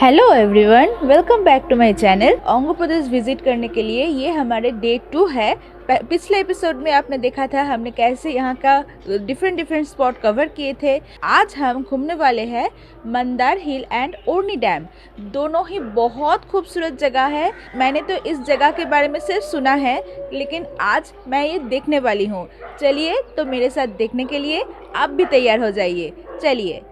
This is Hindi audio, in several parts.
Hello everyone, welcome back to my channel. Andhra Pradesh visit करने के लिए ये हमारे डे 2 है। पिछले एपिसोड में आपने देखा था हमने कैसे यहाँ का डिफरेंट स्पॉट कवर किए थे। आज हम घूमने वाले हैं मंदार हिल एंड ओरनी डैम। दोनों ही बहुत खूबसूरत जगह है। मैंने तो इस जगह के बारे में सिर्फ सुना है, लेकिन आज मैं ये देखने वाली हूँ। चलिए तो मेरे साथ देखने के लिए आप भी तैयार हो जाइए। चलिए।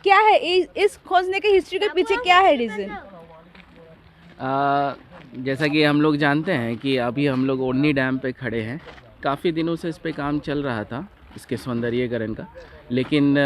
क्या है इस खोजने के हिस्ट्री के पीछे, क्या है रीज़न? जैसा कि हम लोग जानते हैं कि अभी हम लोग ओरनी डैम पे खड़े हैं। काफ़ी दिनों से इस पे काम चल रहा था, इसके सौंदर्यीकरण का, लेकिन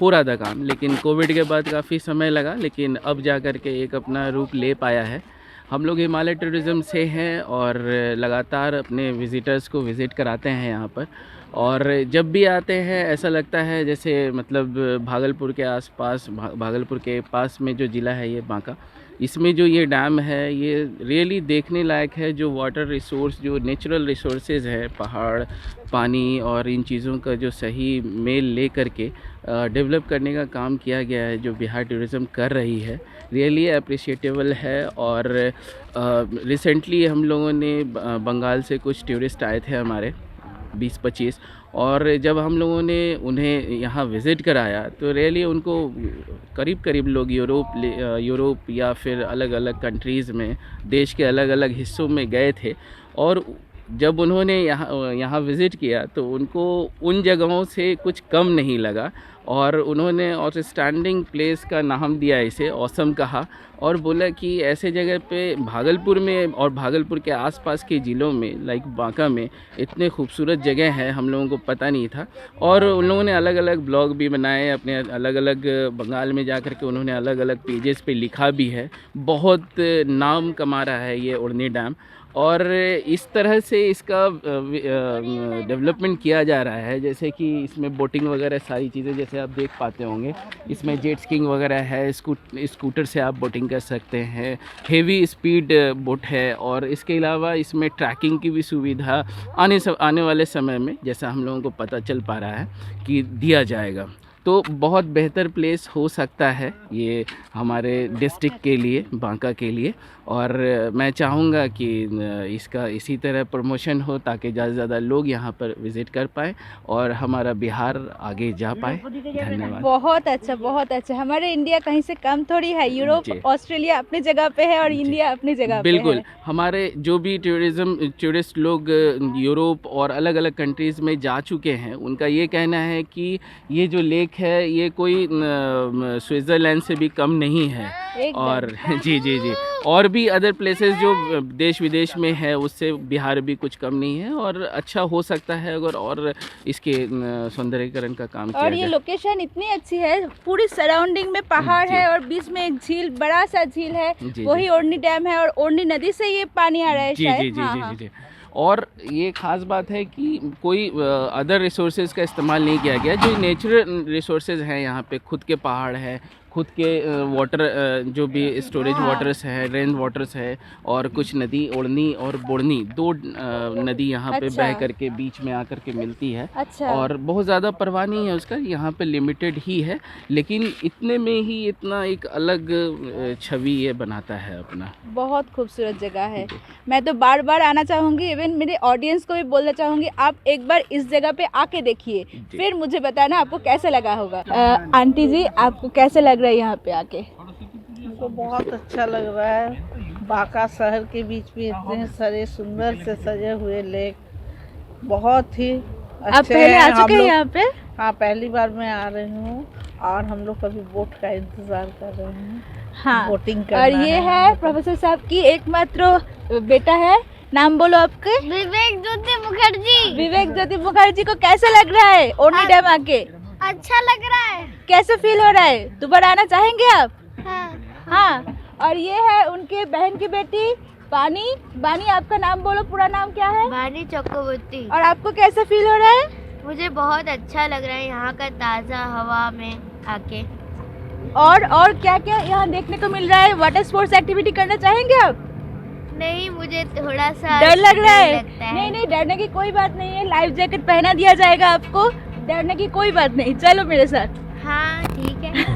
हो रहा था काम, लेकिन कोविड के बाद काफ़ी समय लगा, लेकिन अब जा कर के एक अपना रूप ले पाया है। हम लोग हिमालय टूरिज़्म से हैं और लगातार अपने विज़िटर्स को विज़िट कराते हैं यहाँ पर, और जब भी आते हैं ऐसा लगता है जैसे मतलब भागलपुर के आसपास, भागलपुर के पास में जो ज़िला है ये बांका, इसमें जो ये डैम है ये रियली देखने लायक है। जो वाटर रिसोर्स, जो नेचुरल रिसोर्सेज है, पहाड़, पानी और इन चीज़ों का जो सही मेल ले करके डेवलप करने का काम किया गया है, जो बिहार टूरिज़्म कर रही है, रियली अप्रिशिएटेबल है। और रिसेंटली हम लोगों ने बंगाल से कुछ टूरिस्ट आए थे हमारे 20-25, और जब हम लोगों ने उन्हें यहाँ विज़िट कराया तो रियली उनको करीब लोग यूरोप या फिर अलग अलग कंट्रीज़ में, देश के अलग अलग हिस्सों में गए थे, और जब उन्होंने यहाँ विज़िट किया तो उनको उन जगहों से कुछ कम नहीं लगा और उन्होंने आउटस्टैंडिंग प्लेस का नाम दिया, इसे ऑसम कहा और बोला कि ऐसे जगह पे भागलपुर में और भागलपुर के आसपास के ज़िलों में लाइक बांका में इतने खूबसूरत जगह है, हम लोगों को पता नहीं था। और उन लोगों ने अलग अलग ब्लॉग भी बनाए अपने, अलग अलग बंगाल में जा कर के उन्होंने अलग अलग पेजेस पे लिखा भी है। बहुत नाम कमा रहा है ये उड़नी डैम और इस तरह से इसका डेवलपमेंट किया जा रहा है, जैसे कि इसमें बोटिंग वगैरह सारी चीज़ें जैसे आप देख पाते होंगे। इसमें जेट स्कीइंग वगैरह है, स्कूटर से आप बोटिंग कर सकते हैं, हेवी स्पीड बोट है और इसके अलावा इसमें ट्रैकिंग की भी सुविधा आने वाले समय में, जैसा हम लोगों को पता चल पा रहा है, कि दिया जाएगा। तो बहुत बेहतर प्लेस हो सकता है ये हमारे डिस्ट्रिक्ट के लिए, बांका के लिए। और मैं चाहूँगा कि इसका इसी तरह प्रमोशन हो ताकि ज़्यादा से ज़्यादा लोग यहाँ पर विज़िट कर पाए और हमारा बिहार आगे जा पाए। धन्यवाद। बहुत अच्छा, बहुत अच्छा। हमारे इंडिया कहीं से कम थोड़ी है। यूरोप, ऑस्ट्रेलिया अपनी जगह पे है और इंडिया अपनी जगह पे बिल्कुल है। हमारे जो भी टूरिस्ट लोग यूरोप और अलग अलग कंट्रीज़ में जा चुके हैं, उनका ये कहना है कि ये जो लेक है ये कोई स्विट्ज़रलैंड से भी कम नहीं है। और जी जी जी, और भी अदर प्लेसेस जो देश विदेश में है उससे बिहार भी कुछ कम नहीं है और अच्छा हो सकता है अगर और इसके सौंदर्यीकरण का काम किया और ये जाए। लोकेशन इतनी अच्छी है, पूरी सराउंडिंग में पहाड़ है और बीच में एक झील, बड़ा सा झील है, वही ओढ़नी डैम है और ओढ़नी नदी से ये पानी आ रहा है जी शायद। जी जी जी जी। और ये ख़ास बात है कि कोई अदर रिसोर्सेज का इस्तेमाल नहीं किया गया। जो नेचुरल रिसोर्सेज हैं यहाँ पे, खुद के पहाड़ है, खुद के वाटर जो भी स्टोरेज वाटर्स है, रेन वाटर्स है और कुछ नदी ओढ़नी और बोढ़नी, दो नदी यहाँ पे बह करके बीच में आकर के मिलती है। अच्छा। और बहुत ज़्यादा परवाह नहीं है उसका, यहाँ पे लिमिटेड ही है, लेकिन इतने में ही इतना एक अलग छवि ये बनाता है अपना। बहुत खूबसूरत जगह है। मैं तो बार बार आना चाहूँगी, इवन मेरे ऑडियंस को भी बोलना चाहूँगी आप एक बार इस जगह पे आके देखिए, फिर मुझे बताना आपको कैसा लगा होगा। आंटी जी, आपको कैसे लग रहा है यहाँ पे आके? हमको बहुत अच्छा लग रहा है। बांका शहर के बीच में इतने सारे सुंदर से सजे हुए लेक, बहुत ही अच्छे। आप पहले आ चुके हैं यहाँ पे? हाँ, पहली बार मैं आ रही हूँ और हम लोग कभी बोट का इंतजार कर रहे हैं। हाँ, बोटिंग करना और ये है प्रोफेसर साहब की एकमात्र बेटा है, नाम बोलो आपके? विवेक ज्योति मुखर्जी। विवेक ज्योति मुखर्जी को कैसा लग रहा है ओढ़नी डैम आके? अच्छा लग रहा है। कैसे फील हो रहा है? दोबारा आना चाहेंगे आप? हाँ। हाँ, और ये है उनके बहन की बेटी बानी। बानी, आपका नाम बोलो, पूरा नाम क्या है? बानी चक्रवर्ती। और आपको कैसा फील हो रहा है? मुझे बहुत अच्छा लग रहा है यहाँ का ताज़ा हवा में आके। और क्या क्या यहाँ देखने को मिल रहा है? वाटर स्पोर्ट्स एक्टिविटी करना चाहेंगे आप? नहीं, मुझे थोड़ा सा डर लग रहा है? लगता है। नहीं नहीं, डरने की कोई बात नहीं है, लाइफ जैकेट पहना दिया जाएगा आपको, डरने की कोई बात नहीं। चलो मेरे साथ। हाँ ठीक है।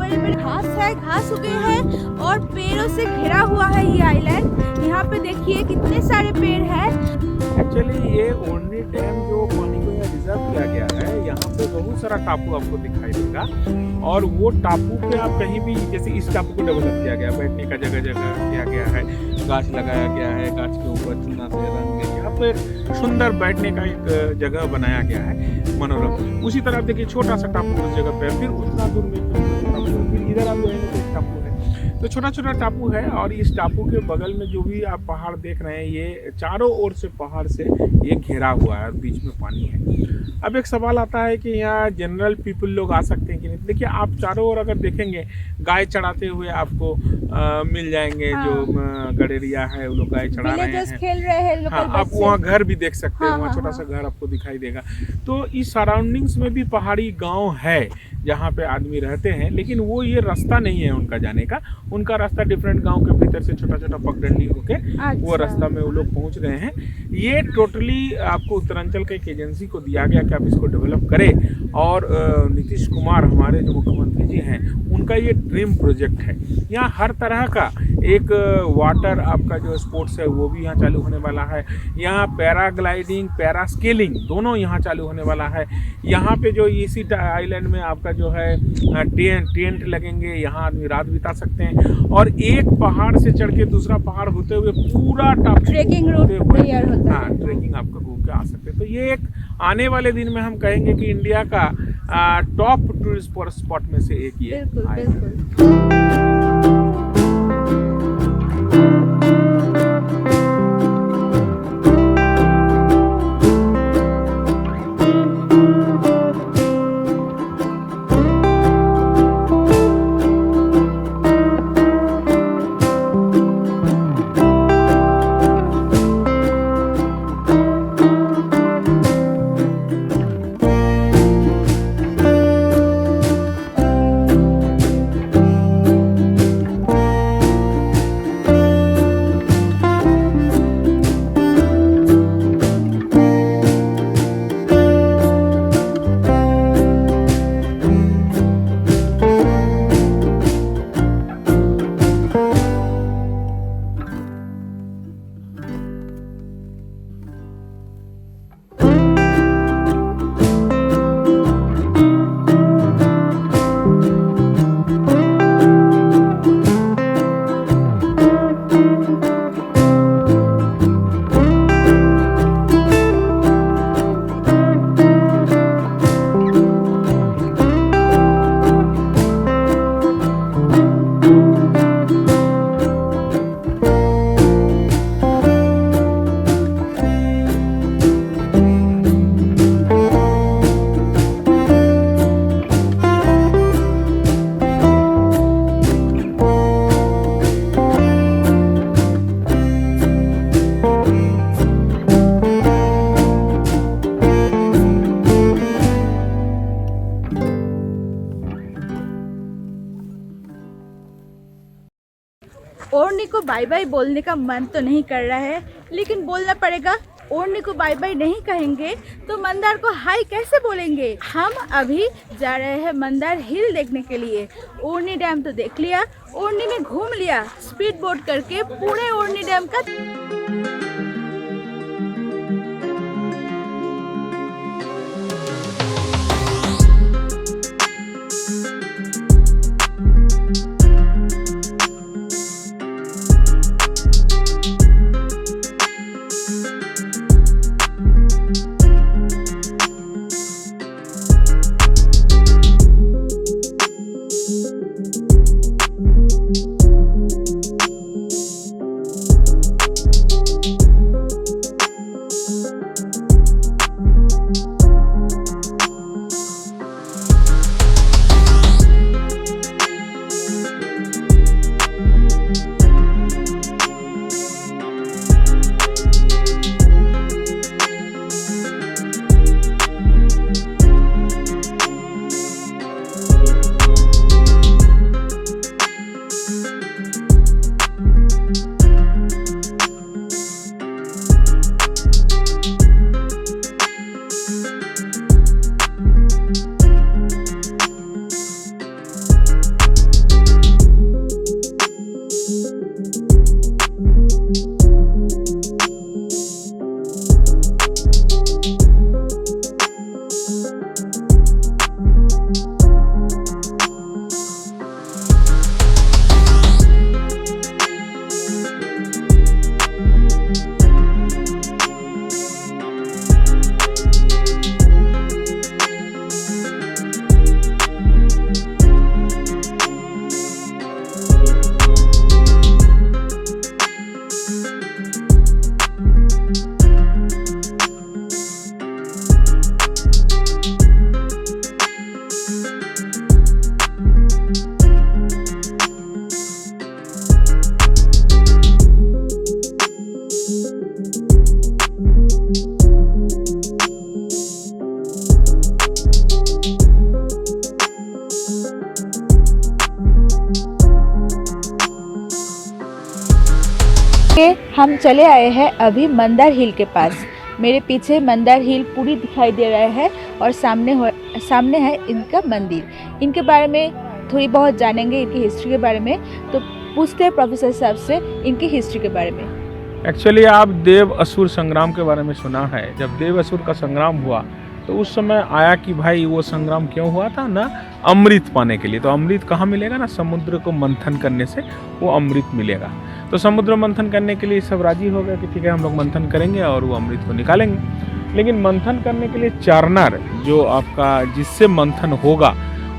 बड़े बड़े घास है, घास उगे हैं और पेड़ों से घिरा हुआ है ये आइलैंड। यहाँ पे देखिए कितने सारे पेड़ हैं। एक्चुअली ये ओरनी डैम जो पानी को यहाँ रिजर्व किया गया है, यहाँ पे बहुत सारा टापू आपको दिखाई देगा और वो टापू पे आप कहीं भी, जैसे इस टापू को डेवलप किया गया, बैठने का जगह जगह किया गया है, गाछ लगाया गया है, गाछ के ऊपर चूना से रंग के यहाँ पे सुंदर बैठने का एक जगह बनाया गया है, मनोरम। उसी तरह देखिए छोटा सा टापू उस जगह पे, फिर उतना दूर में टापू है, फिर इधर आप जाएंगे तो टापू है। तो छोटा छोटा टापू है और इस टापू के बगल में जो भी आप पहाड़ देख रहे हैं, ये चारों ओर से पहाड़ से ये घिरा हुआ है और बीच में पानी है। अब एक सवाल आता है कि यहाँ जनरल पीपल लोग आ सकते हैं कि नहीं। देखिए आप चारों ओर अगर देखेंगे, गाय चढ़ाते हुए आपको मिल जाएंगे। हाँ। जो गडेरिया है वो लोग गाय चढ़ा रहे हैं, खेल रहे हैं। हाँ, आप वहाँ घर भी देख सकते हैं। हाँ, वहाँ छोटा सा घर आपको दिखाई देगा। तो इस सराउंडिंग्स में भी पहाड़ी गाँव है जहाँ पे आदमी रहते हैं, लेकिन वो ये रास्ता नहीं है उनका जाने का। उनका रास्ता डिफरेंट गांव के भीतर से छोटा छोटा पगडंडी होके वो रास्ता में वो लोग पहुंच रहे हैं। ये टोटली आपको उत्तरांचल के एक एजेंसी को दिया गया कि आप इसको डेवलप करें और नीतीश कुमार हमारे जो मुख्यमंत्री जी हैं, उनका ये ड्रीम प्रोजेक्ट है। यहाँ हर तरह का एक वाटर आपका जो स्पोर्ट्स है वो भी यहाँ चालू होने वाला है। यहाँ पैराग्लाइडिंग, पैरास्केलिंग दोनों यहाँ चालू होने वाला है। यहाँ पे जो इसी आइलैंड में आपका जो है टेंट लगेंगे, यहाँ आदमी रात बिता सकते हैं और एक पहाड़ से चढ़ के दूसरा पहाड़ होते हुए पूरा ट्रेकिंग रूट तैयार होता है। हाँ, ट्रेकिंग आपको घूम के आ सकते हैं। तो ये एक आने वाले दिन में हम कहेंगे कि इंडिया का टॉप टूरिस्ट स्पॉट में से एक ये बिल्कुल। ओरनी को बाय बाय बोलने का मन तो नहीं कर रहा है, लेकिन बोलना पड़ेगा। ओरनी को बाय बाय नहीं कहेंगे तो मंदार को हाय कैसे बोलेंगे। हम अभी जा रहे हैं मंदार हिल देखने के लिए। ओरनी डैम तो देख लिया, ओरनी में घूम लिया, स्पीड बोट करके पूरे ओरनी डैम का हम चले आए हैं अभी मंदार हिल के पास। मेरे पीछे मंदार हिल पूरी दिखाई दे रहा है और सामने है इनका मंदिर। इनके बारे में थोड़ी बहुत जानेंगे, इनकी हिस्ट्री के बारे में। तो पूछते हैं प्रोफेसर साहब से इनकी हिस्ट्री के बारे में। एक्चुअली आप देव असुर संग्राम के बारे में सुना है। जब देव असुर का संग्राम हुआ तो उस समय आया कि भाई वो संग्राम क्यों हुआ था ना, अमृत पाने के लिए। तो अमृत कहाँ मिलेगा ना, समुद्र को मंथन करने से वो अमृत मिलेगा। तो समुद्र मंथन करने के लिए सब राजी हो गए कि ठीक है हम लोग मंथन करेंगे और वो अमृत को निकालेंगे। लेकिन मंथन करने के लिए चारनर जो आपका जिससे मंथन होगा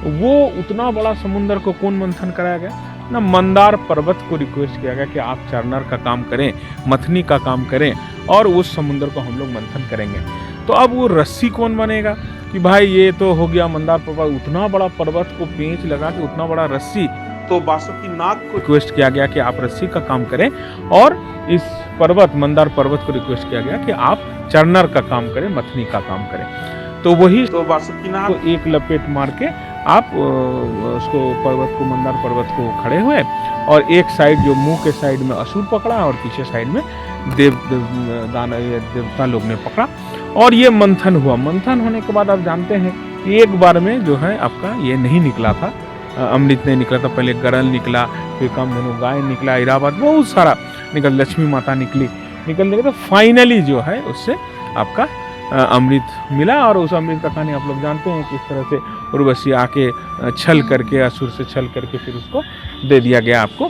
वो उतना बड़ा समुद्र को कौन मंथन कराया गया ना, मंदार पर्वत को रिक्वेस्ट किया गया कि आप चारनर का काम करें, मथनी का काम करें और उस समुद्र को हम लोग मंथन करेंगे। तो अब वो रस्सी कौन बनेगा कि भाई ये तो हो गया मंदार पर्वत, उतना बड़ा पर्वत को पेंच लगा के उतना बड़ा रस्सी। तो बासुकीनाग को रिक्वेस्ट किया गया कि आप रस्सी का काम करें और इस पर्वत मंदार पर्वत को रिक्वेस्ट किया गया कि आप चारनर का काम करें, मथनी का काम करें। तो वही तो बासुकीनाग को एक लपेट मार के आप उसको पर्वत को मंदार पर्वत को खड़े हुए और एक साइड जो मुंह के साइड में असुर पकड़ा और पीछे साइड में देवता लोग ने पकड़ा और ये मंथन हुआ। मंथन होने के बाद आप जानते हैं कि एक बार में जो है आपका ये नहीं निकला था, अमृत नहीं निकला था। पहले गरल निकला, फिर कामधेनु गाय निकला, इरावत बहुत सारा निकल, लक्ष्मी माता निकलने के तो फाइनली जो है उससे आपका अमृत मिला। और उस अमृत का कहानी आप लोग जानते हैं किस तरह से उर्वशी आके छल करके असुर से छल करके फिर उसको दे दिया गया आपको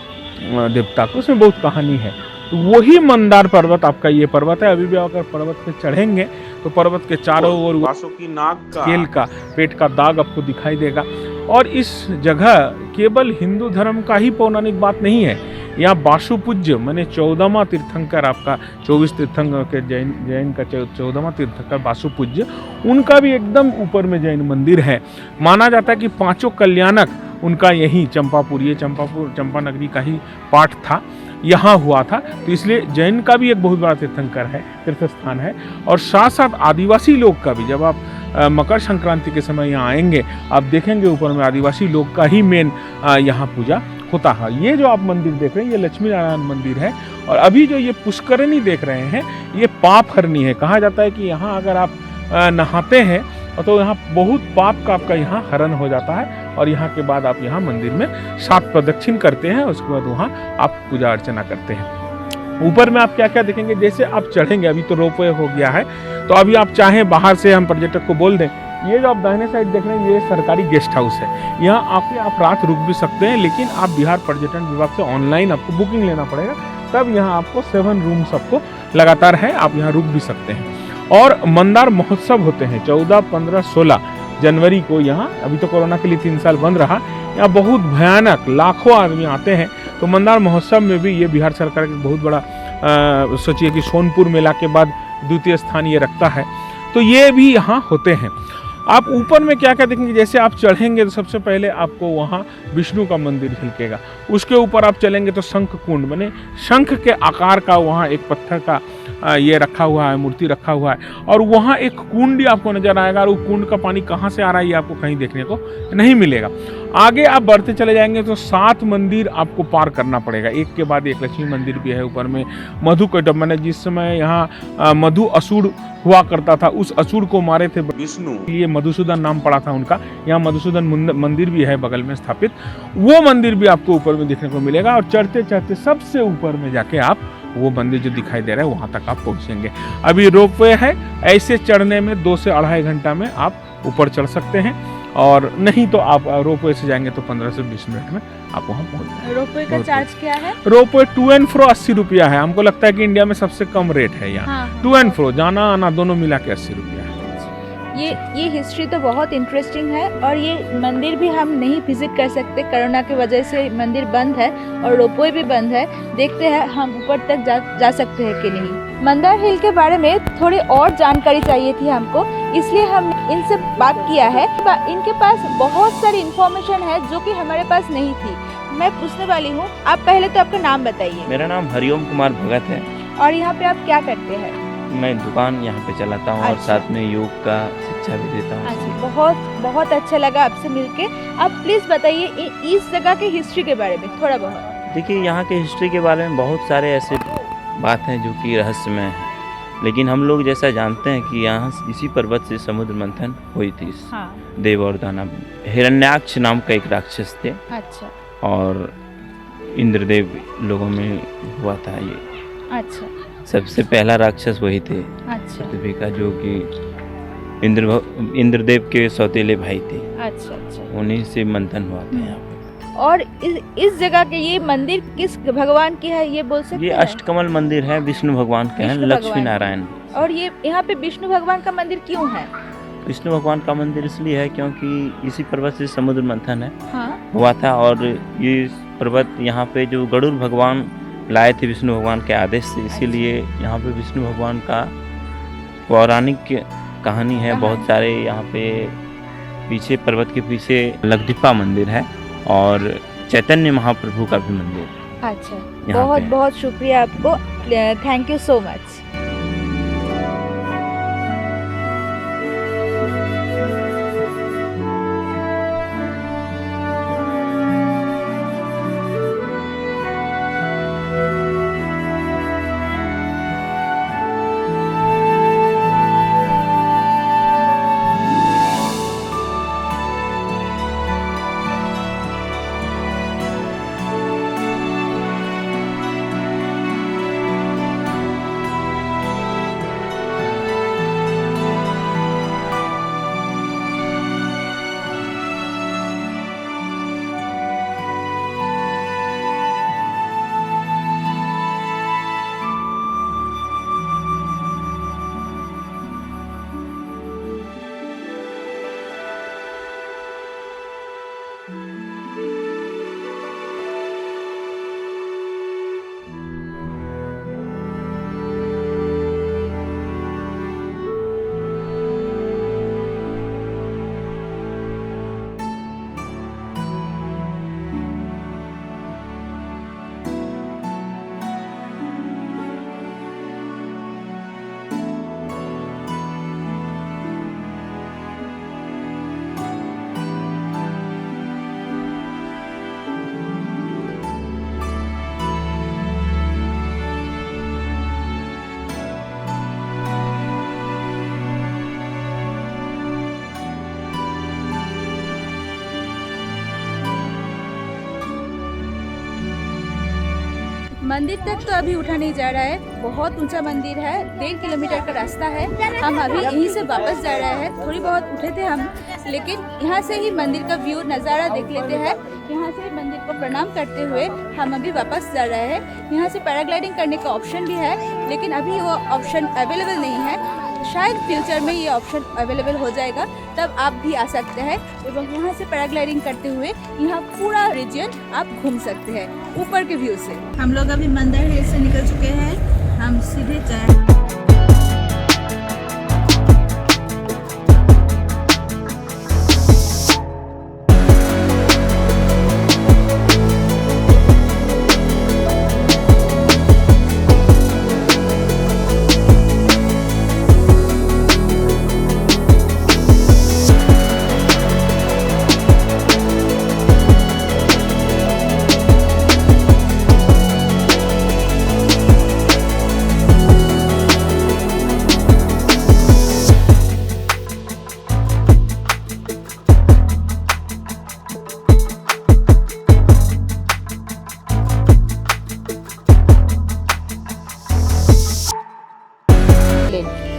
देवता को। उसमें बहुत कहानी है। तो वही मंदार पर्वत आपका ये पर्वत है। अभी भी अगर पर्वत पे चढ़ेंगे तो पर्वत के चारों ओर बासुकीनाग का केल का पेट का दाग आपको दिखाई देगा। और इस जगह केवल हिंदू धर्म का ही पौराणिक बात नहीं है, यहाँ बासुपूज्य माने 14वां तीर्थंकर आपका 24 तीर्थंकर के जैन का 14वां तीर्थंकर बासुपूज्य, उनका भी एकदम ऊपर में जैन मंदिर है। माना जाता है कि 5 कल्याणक उनका यही चंपापुर, ये चंपा नगरी का ही पाठ था, यहाँ हुआ था। तो इसलिए जैन का भी एक बहुत बड़ा तीर्थंकर है, तीर्थ स्थान है। और साथ साथ आदिवासी लोग का भी, जब आप मकर संक्रांति के समय यहाँ आएंगे आप देखेंगे ऊपर में आदिवासी लोग का ही मेन यहाँ पूजा होता है। ये जो आप मंदिर देख रहे हैं ये लक्ष्मी नारायण मंदिर है। और अभी जो ये पुष्करणी देख रहे हैं ये पाप हरनी है। कहा जाता है कि यहाँ अगर आप नहाते हैं तो यहाँ बहुत पाप का आपका यहाँ हरण हो जाता है। और यहाँ के बाद आप यहाँ मंदिर में 7 प्रदक्षिण करते हैं, उसके बाद वहाँ आप पूजा अर्चना करते हैं। ऊपर में आप क्या क्या देखेंगे, जैसे आप चढ़ेंगे, अभी तो रोपवे हो गया है, तो अभी आप चाहें बाहर से हम पर्यटक को बोल दें, ये जो आप दाहिने साइड देख रहे हैं ये सरकारी गेस्ट हाउस है। यहाँ आके आप रात रुक भी सकते हैं, लेकिन आप बिहार पर्यटन विभाग से ऑनलाइन आपको बुकिंग लेना पड़ेगा, तब यहाँ आपको 7 रूम्स आपको लगातार है, आप यहाँ रुक भी सकते हैं। और मंदार महोत्सव होते हैं 14, 15, 16 जनवरी को यहाँ। अभी तो कोरोना के लिए 3 साल बंद रहा। यहाँ बहुत भयानक लाखों आदमी आते हैं। तो मंदार महोत्सव में भी ये बिहार सरकार का बहुत बड़ा सोचिए कि सोनपुर मेला के बाद द्वितीय स्थान ये रखता है। तो ये भी यहाँ होते हैं। आप ऊपर में क्या क्या देखेंगे, जैसे आप चढ़ेंगे तो सबसे पहले आपको वहाँ विष्णु का मंदिर झलकेगा। उसके ऊपर आप चलेंगे तो शंख कुंड, माने शंख के आकार का वहाँ एक पत्थर का ये रखा हुआ है, मूर्ति रखा हुआ है। और वहाँ एक कुंड आपको नजर आएगा और वो कुंड का पानी कहाँ से आ रहा है ये आपको कहीं देखने को नहीं मिलेगा। आगे आप बढ़ते चले जाएंगे तो 7 मंदिर आपको पार करना पड़ेगा, एक के बाद एक। लक्ष्मी मंदिर भी है ऊपर में। मधु कैटभ, मैंने जिस समय यहाँ मधु असुर हुआ करता था, उस असुर को मारे थे विष्णु, ये मधुसूदन नाम पड़ा था उनका। यहाँ मधुसूदन मंदिर भी है बगल में स्थापित, वो मंदिर भी आपको ऊपर में देखने को मिलेगा। और चढ़ते चढ़ते सबसे ऊपर में जाके आप वो मंदिर जो दिखाई दे रहा है वहां तक आप पहुंचेंगे। अभी रोपवे है, ऐसे चढ़ने में 2 से 2.5 घंटा में आप ऊपर चढ़ सकते हैं। और नहीं तो आप रोपवे से जाएंगे तो 15 से 20 मिनट में आप वहाँ पहुँच जाएंगे। रोपवे का चार्ज क्या है? रोपवे टू एंड फ्रो 80 रुपया है। हमको लगता है कि इंडिया में सबसे कम रेट है यहाँ। टू एंड फ्रो, जाना आना दोनों मिला के 80 रुपया है। ये हिस्ट्री तो बहुत इंटरेस्टिंग है। और ये मंदिर भी हम नहीं विजिट कर सकते, कोरोना की वजह से मंदिर बंद है और रोपवे भी बंद है। देखते हैं हम ऊपर तक जा सकते हैं कि नहीं। मंदार हिल के बारे में थोड़ी और जानकारी चाहिए थी हमको, इसलिए हम इनसे बात किया है। इनके पास बहुत सारी इन्फॉर्मेशन है जो कि हमारे पास नहीं थी। मैं पूछने वाली हूँ, आप पहले तो आपका नाम बताइए। मेरा नाम हरिओम कुमार भगत है। और यहाँ पे आप क्या करते हैं? मैं दुकान यहाँ पे चलाता हूँ। और साथ में योग का शिक्षा भी देता हूँ। अच्छा, बहुत अच्छा लगा आपसे मिलके। आप प्लीज बताइए इस जगह की हिस्ट्री के बारे में थोड़ा बहुत। देखिए, यहाँ के हिस्ट्री के बारे में बहुत सारे ऐसे बात है जो कि रहस्यमय है, लेकिन हम लोग जैसा जानते हैं कि यहाँ इसी पर्वत से समुद्र मंथन हुई थी। हाँ। देव और दानव, हिरण्याक्ष नाम का एक राक्षस थे अच्छा और इंद्रदेव लोगों में हुआ था ये। अच्छा सबसे पहला राक्षस वही थे अच्छा पृथ्वी का, जो कि इंद्रदेव के सौतेले भाई थे। अच्छा अच्छा। उन्हीं से मंथन हुआ था यहाँ पे। और इस जगह के ये मंदिर किस भगवान की है ये बोल सकते ये हैं? अष्टकमल मंदिर है, विष्णु भगवान के हैं, विष्णु लक्ष्मी भगवान। नारायण। और ये यहाँ पे विष्णु भगवान का मंदिर क्यों है? विष्णु भगवान का मंदिर इसलिए है क्योंकि इसी पर्वत से समुद्र मंथन है हाँ। हुआ था, और ये पर्वत यहाँ पे जो गरुड़ भगवान लाए थे विष्णु भगवान के आदेश से, इसीलिए यहाँ पे विष्णु भगवान का पौराणिक कहानी है। बहुत सारे यहाँ पे पीछे पर्वत के पीछे लक्षदीपा मंदिर है और चैतन्य महाप्रभु का भी मंदिर। अच्छा, यहाँ बहुत पे। बहुत शुक्रिया आपको, थैंक यू सो मच। मंदिर तक तो अभी उठा नहीं जा रहा है, बहुत ऊंचा मंदिर है, 1.5 किलोमीटर का रास्ता है। हम अभी यहीं से वापस जा रहे हैं, थोड़ी बहुत उठे थे हम, लेकिन यहाँ से ही मंदिर का व्यू नज़ारा देख लेते हैं। यहाँ से मंदिर को प्रणाम करते हुए हम अभी वापस जा रहे हैं। यहाँ से पैराग्लाइडिंग करने का ऑप्शन भी है, लेकिन अभी वो ऑप्शन अवेलेबल नहीं है। शायद फ्यूचर में ये ऑप्शन अवेलेबल हो जाएगा, तब आप भी आ सकते हैं एवं यहाँ से पैराग्लाइडिंग करते हुए यहाँ पूरा रीजन आप घूम सकते हैं ऊपर के व्यू से। हम लोग अभी मंदिर हिल से निकल चुके हैं, हम सीधे जाए।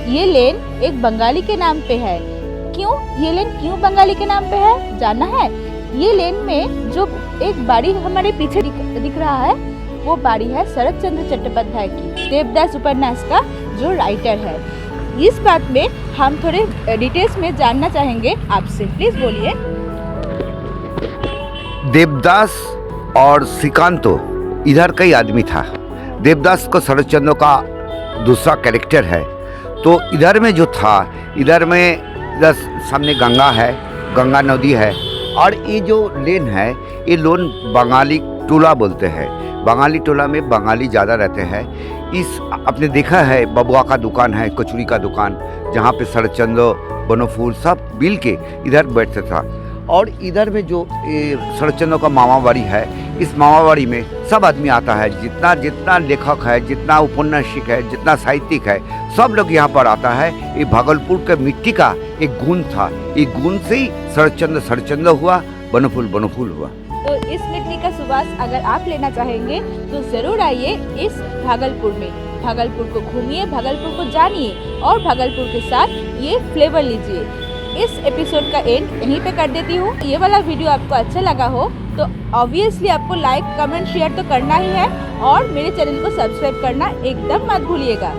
ये लेन एक बंगाली के नाम पे है। क्यों ये लेन क्यों बंगाली के नाम पे है जानना है? ये लेन में जो एक बाड़ी हमारे पीछे दिख रहा है, वो बाड़ी है शरत चंद्र चट्टोपाध्याय की, देवदास उपन्यास का जो राइटर है। इस बात में हम थोड़े डिटेल्स में जानना चाहेंगे आपसे, प्लीज बोलिए। देवदास और श्रीकांतो इधर का ही आदमी था। देवदास को शरत चंद्र का दूसरा कैरेक्टर है। तो इधर में जो था, इधर सामने गंगा है, गंगा नदी है, और ये जो लेन है ये लोन बंगाली टोला बोलते हैं। बंगाली टोला में बंगाली ज़्यादा रहते हैं। इस आपने देखा है बबुआ का दुकान है, कचौरी का दुकान, जहाँ पे शरत चंद्र बनफूल सब मिल के इधर बैठते था। और इधर में जो शरत चंद्र का मामा बाड़ी है, इस मामावाड़ी में सब आदमी आता है, जितना जितना लेखक है, जितना उपन्यासिक है, जितना साहित्यिक है, सब लोग यहाँ पर आता है। ये भागलपुर के मिट्टी का एक गुण था, ये गुण से ही शरचंद हुआ, बनफूल हुआ। तो इस मिट्टी का सुवास अगर आप लेना चाहेंगे तो जरूर आइए इस भागलपुर में। भागलपुर को घूमिए, भागलपुर को जानिए और भागलपुर के साथ ये फ्लेवर लीजिए। इस एपिसोड का एंड यहीं पे कर देती हूँ। ये वाला वीडियो आपको अच्छा लगा हो तो ऑब्वियसली आपको लाइक, कमेंट, शेयर तो करना ही है और मेरे चैनल को सब्सक्राइब करना एकदम मत भूलिएगा।